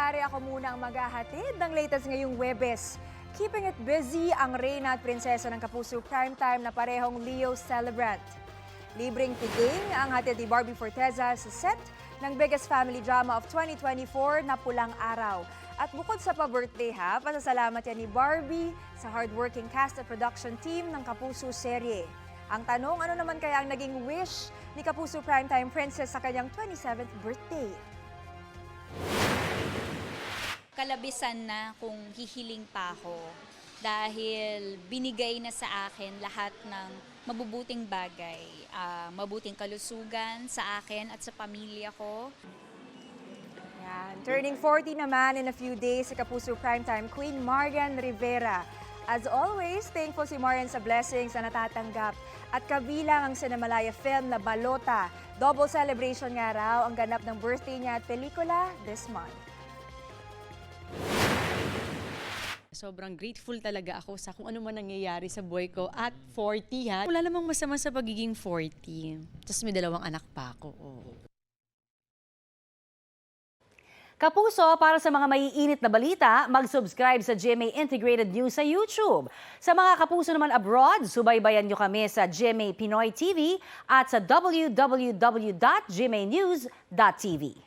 maaari ako muna ang maghahatid ng latest ngayong Huwebes. Keeping it busy ang reyna at prinsesa ng Kapuso Primetime na parehong Leo celebrant. Libreng tiging ang hatid ni Barbie Forteza sa set ng biggest family drama of 2024 na Pulang Araw. At bukod sa pa-birthday pasasalamat yan ni Barbie sa hardworking cast at production team ng Kapuso serye. Ang tanong, ano naman kaya ang naging wish ni Kapuso Primetime Princess sa kanyang 27th birthday? Kalabisan na kung hihiling pa ako dahil binigay na sa akin lahat ng mabubuting bagay, mabuting kalusugan sa akin at sa pamilya ko. Yan. Turning 40 naman in a few days si Kapuso Primetime Queen Marian Rivera. As always, thankful si Marian sa blessings na natatanggap at kabilang ang Cinemalaya film na Balota. Double celebration nga raw ang ganap ng birthday niya at pelikula this month. Sobrang grateful talaga ako sa kung ano man nangyayari sa buhay ko at 40 Wala namang masama sa pagiging 40. Tapos may 2 anak pa ako. Kapuso, para sa mga maiinit na balita, mag-subscribe sa GMA Integrated News sa YouTube. Sa mga kapuso naman abroad, subaybayan nyo kami sa GMA Pinoy TV at sa www.gmanews.tv.